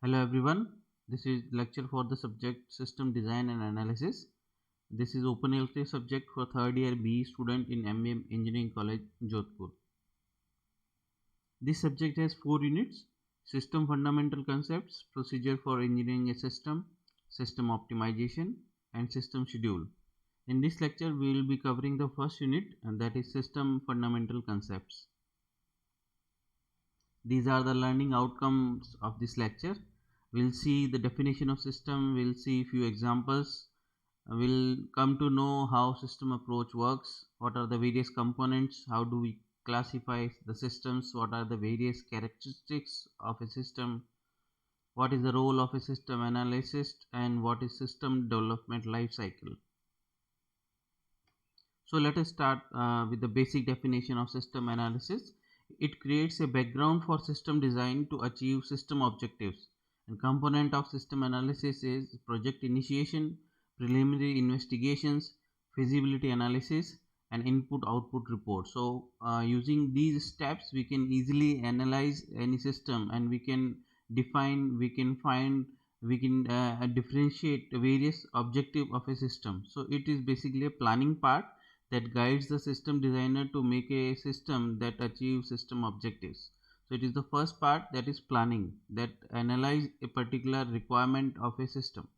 Hello everyone, this is lecture for the subject System Design and Analysis. This is open elective subject for third year BE student in MEM Engineering College, Jodhpur. This subject has 4 units: System Fundamental Concepts, Procedure for Engineering a System, System Optimization and System Schedule. In this lecture we will be covering the first unit, and that is System Fundamental Concepts. These are the learning outcomes of this lecture. We'll see the definition of system, we'll see few examples, we'll come to know how system approach works, what are the various components, how do we classify the systems, what are the various characteristics of a system, what is the role of a system analyst, and what is system development life cycle. So let us start with the basic definition of system analysis. It creates a background for system design to achieve system objectives. And component of system analysis is project initiation, preliminary investigations, feasibility analysis, and input output report. So using these steps we can easily analyze any system, and we can define, we can find, we can differentiate various objective of a system. So it is basically a planning part that guides the system designer to make a system that achieves system objectives. So it is the first part, that is planning, that analyze a particular requirement of a system.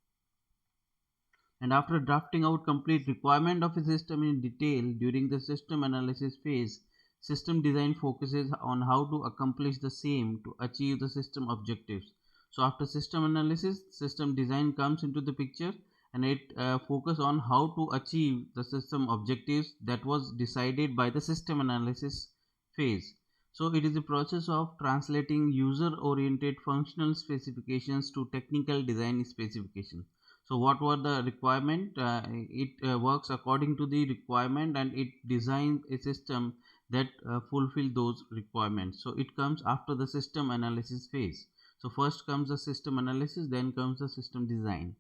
And after drafting out complete requirement of a system in detail during the system analysis phase, system design focuses on how to accomplish the same to achieve the system objectives. So after system analysis, system design comes into the picture, and it focus on how to achieve the system objectives that was decided by the system analysis phase. So it is a process of translating user oriented functional specifications to technical design specifications. So what were the requirement? It works according to the requirement, and it designs a system that fulfill those requirements. So it comes after the system analysis phase. So first comes the system analysis, then comes the system design.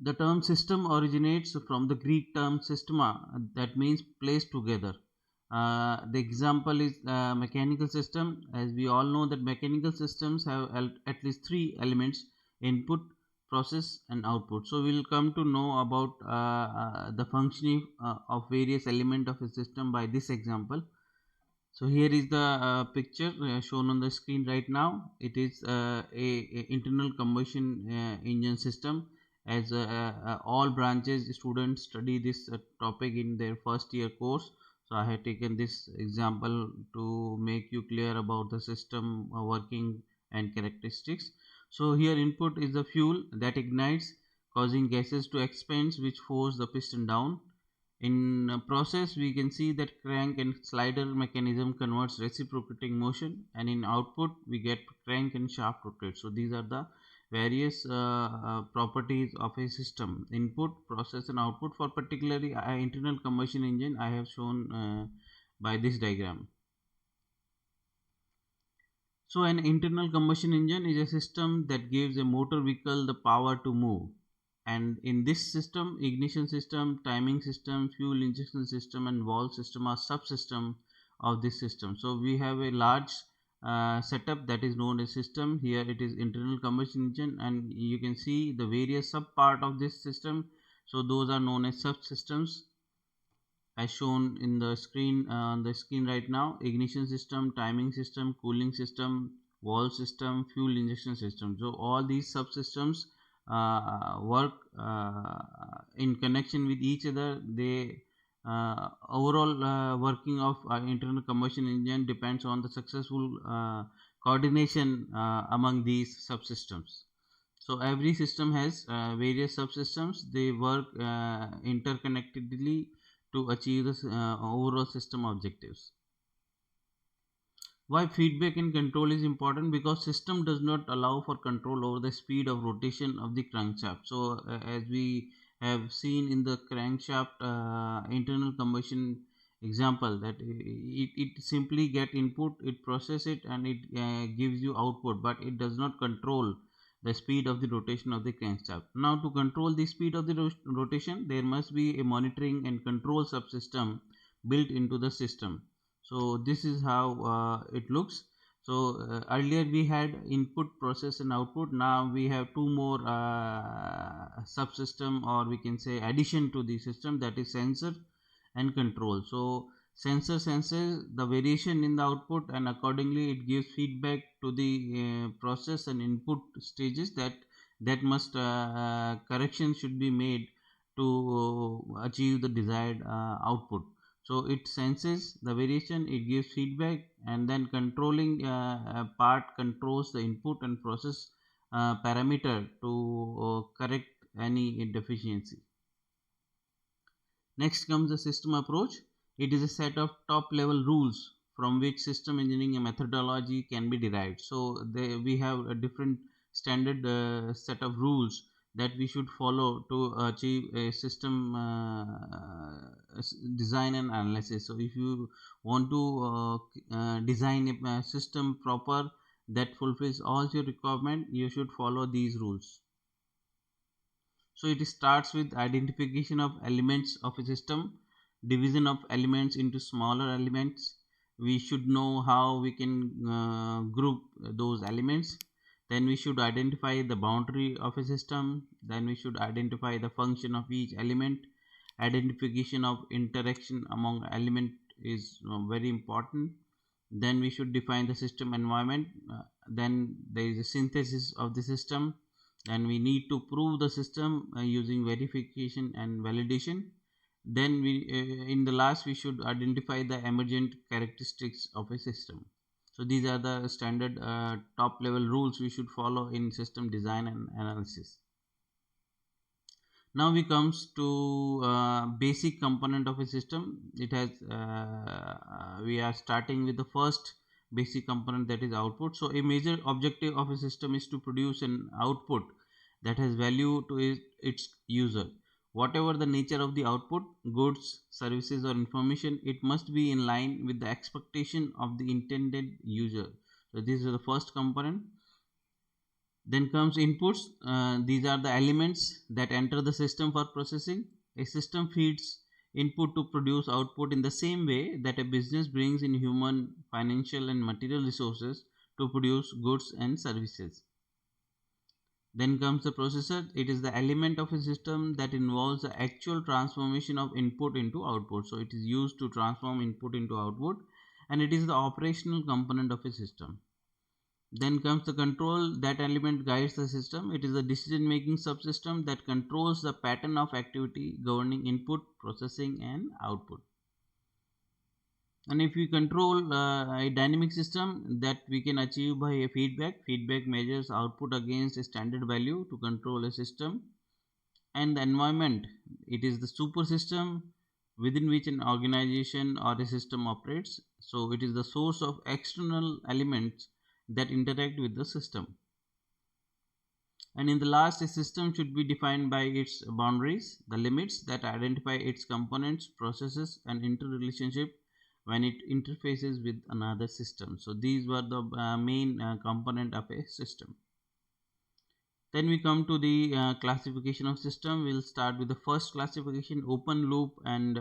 The term system originates from the Greek term systema, that means placed together. The example is mechanical system. As we all know that mechanical systems have at least 3 elements: input, process and output. So we will come to know about the functioning of various elements of a system by this example. So here is the picture shown on the screen right now. It is a internal combustion engine system. As all branches students study this topic in their first year course, so I have taken this example to make you clear about the system working and characteristics. So here input is the fuel that ignites, causing gases to expand, which force the piston down. In process we can see that crank and slider mechanism converts reciprocating motion, and in output we get crank and shaft rotate. So these are the various properties of a system: input, process and output. For particularly internal combustion engine, I have shown by this diagram. So an internal combustion engine is a system that gives a motor vehicle the power to move. And in this system, ignition system, timing system, fuel injection system and valve system are subsystem of this system. So we have a large setup that is known as system. Here it is internal combustion engine, and you can see the various sub part of this system. So those are known as subsystems, as shown in the screen on the screen right now: ignition system, timing system, cooling system, valve system, fuel injection system. So all these subsystems work in connection with each other. They overall working of internal combustion engine depends on the successful coordination among these subsystems. So every system has various subsystems. They work interconnectedly to achieve the overall system objectives. Why feedback and control is important? Because system does not allow for control over the speed of rotation of the crankshaft. So as we have seen in the crankshaft internal combustion example, that it simply get input, it process it, and it gives you output, but it does not control the speed of the rotation of the crankshaft. Now to control the speed of the rotation, there must be a monitoring and control subsystem built into the system. So this is how it looks. So earlier we had input, process and output. Now we have two more subsystem, or we can say addition to the system, that is sensor and control. So sensor senses the variation in the output, and accordingly it gives feedback to the process and input stages, that must correction should be made to achieve the desired output. So it senses the variation, it gives feedback, and then controlling part controls the input and process parameter to correct any deficiency. Next comes the system approach. It is a set of top level rules from which system engineering methodology can be derived. So we have a different standard set of rules that we should follow to achieve a system design and analysis. So if you want to design a system proper that fulfills all your requirement, you should follow these rules. So it starts with identification of elements of a system, division of elements into smaller elements. We should know how we can group those elements. Then we should identify the boundary of a system. Then we should identify the function of each element. Identification of interaction among element is very important. Then we should define the system environment. Then there is a synthesis of the system, and we need to prove the system using verification and validation. Then we in the last we should identify the emergent characteristics of a system. So these are the standard top level rules we should follow in system design and analysis. Now we comes to basic component of a system. It has we are starting with the first basic component, that is output. So a major objective of a system is to produce an output that has value to its user. Whatever the nature of the output, goods, services or information, it must be in line with the expectation of the intended user. So this is the first component. Then comes inputs. These are the elements that enter the system for processing. A system feeds input to produce output in the same way that a business brings in human, financial and material resources to produce goods and services. Then comes the processor. It is the element of a system that involves the actual transformation of input into output. So it is used to transform input into output, and it is the operational component of a system. Then comes the control. That element guides the system. It is a decision making subsystem that controls the pattern of activity governing input, processing and output. And if we control a dynamic system, that we can achieve by a feedback measures output against a standard value to control a system. And the environment, it is the super system within which an organization or a system operates. So it is the source of external elements that interact with the system. And in the last, a system should be defined by its boundaries, the limits that identify its components, processes and interrelationship when it interfaces with another system. So these were the main component of a system. Then we come to the classification of system. We'll start with the first classification: open loop and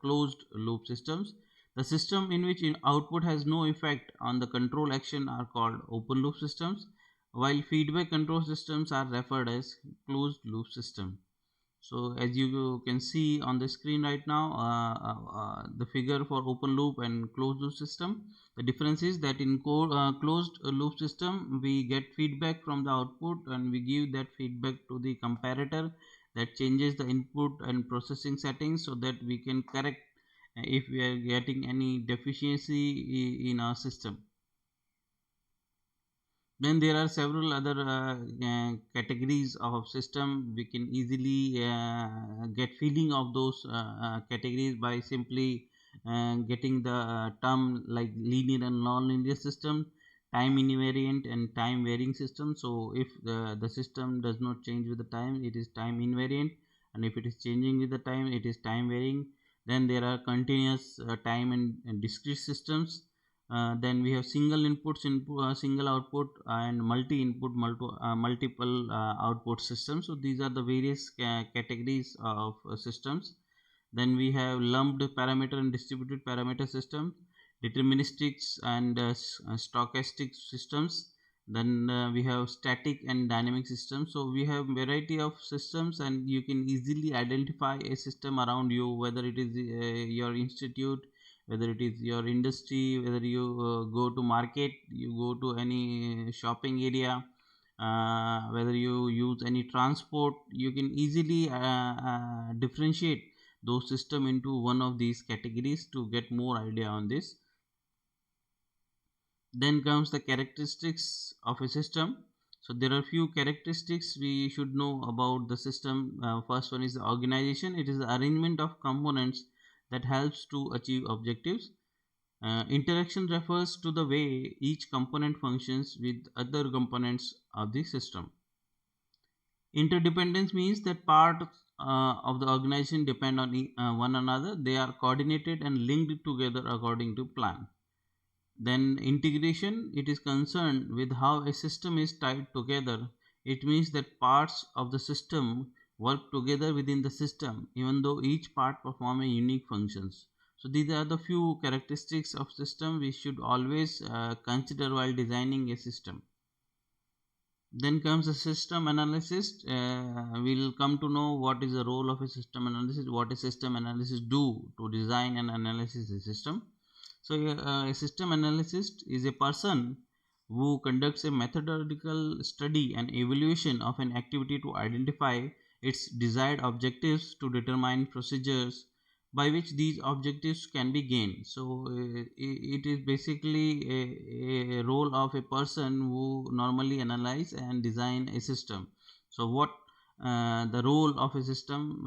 closed loop systems. The system in which output has no effect on the control action are called open loop systems, while feedback control systems are referred as closed loop system. So as you can see on the screen right now, the figure for open loop and closed loop system. The difference is that in closed loop system, we get feedback from the output and we give that feedback to the comparator that changes the input and processing settings, so that we can correct if we are getting any deficiency in our system. Then there are several other categories of system. We can easily get feeling of those categories by simply getting the term like linear and non-linear system, time invariant and time varying system. So if the system does not change with the time, it is time invariant, and if it is changing with the time, it is time varying. Then there are continuous time and discrete systems. Then we have single inputs, single output, and multi-input, multiple output systems. So these are the various categories of systems. Then we have lumped parameter and distributed parameter systems. deterministics and stochastic systems. Then we have static and dynamic systems. So we have variety of systems, and you can easily identify a system around you, whether it is your institute, whether it is your industry, whether you go to market, you go to any shopping area, whether you use any transport, you can easily differentiate those system into one of these categories to get more idea on this. Then comes the characteristics of a system. So there are few characteristics we should know about the system. First one is the organization. It is the arrangement of components that helps to achieve objectives. Interaction refers to the way each component functions with other components of the system. Interdependence means that parts of the organization depend on one another. They are coordinated and linked together according to plan. Then integration, it is concerned with how a system is tied together. It means that parts of the system work together within the system, even though each part perform a unique functions. So these are the few characteristics of system we should always consider while designing a system. Then comes the system analysis. We'll come to know what is the role of a system analysis, what a system analysis do to design and analysis a system. So a system analyst is a person who conducts a methodological study and evaluation of an activity to identify its desired objectives, to determine procedures by which these objectives can be gained. So it is basically a role of a person who normally analyze and design a system. So what the role of a system,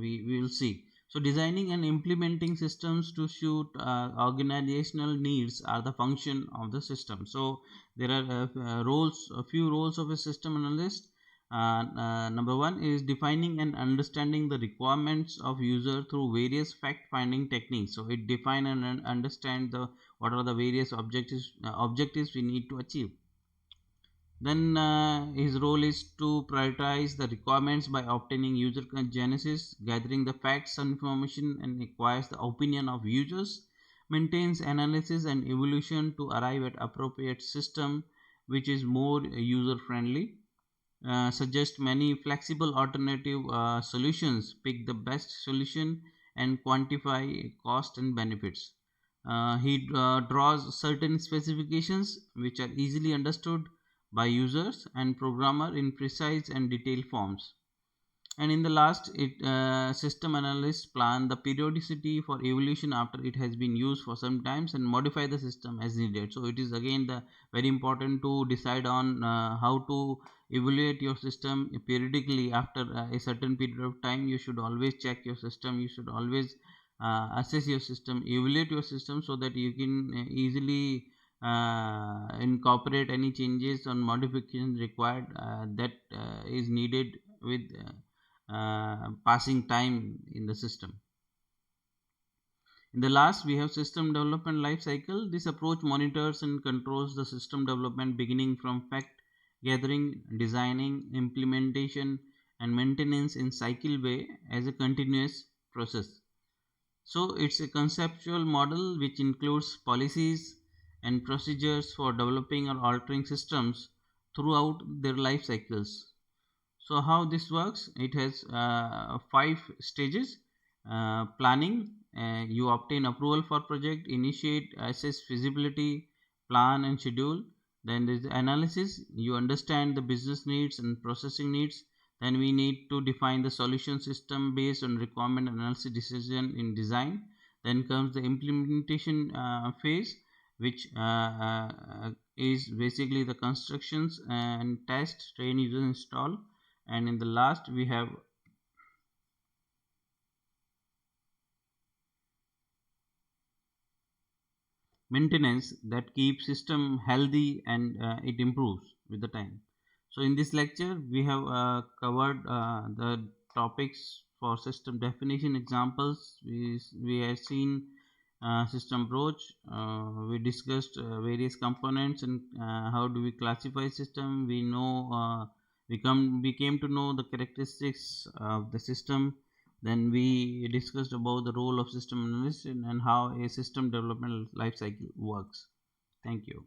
we will see. So designing and implementing systems to suit organizational needs are the function of the system. So there are a few roles of a system analyst. Number one is defining and understanding the requirements of user through various fact-finding techniques. So it define and understand the what are the various objectives we need to achieve. Then his role is to prioritize the requirements by obtaining user genesis, gathering the facts and information, and acquires the opinion of users, maintains analysis and evolution to arrive at appropriate system which is more user friendly, suggest many flexible alternative solutions, pick the best solution, and quantify cost and benefits. He draws certain specifications which are easily understood by users and programmer in precise and detailed forms. And in the last, system analysts plan the periodicity for evolution after it has been used for some times and modify the system as needed. So it is again the very important to decide on how to evaluate your system periodically. After a certain period of time, you should always check your system, you should always assess your system, evaluate your system, so that you can easily incorporate any changes or modifications required that is needed with passing time in the system. In the last, we have system development life cycle. This approach monitors and controls the system development beginning from fact gathering, designing, implementation, and maintenance in cycle way as a continuous process. So it's a conceptual model which includes policies and procedures for developing or altering systems throughout their life cycles. So how this works? It has 5 stages. Planning, you obtain approval for project, initiate, assess feasibility, plan and schedule. Then there is analysis, you understand the business needs and processing needs. Then we need to define the solution system based on requirement analysis decision in design. Then comes the implementation phase, which is basically the constructions and test, train, user, install. And in the last, we have maintenance that keeps system healthy and it improves with the time. So in this lecture, we have covered the topics for system definition examples. We have seen system approach. We discussed various components and how do we classify system. We came to know the characteristics of the system. Then we discussed about the role of system analysis and how a system development life cycle works. Thank you.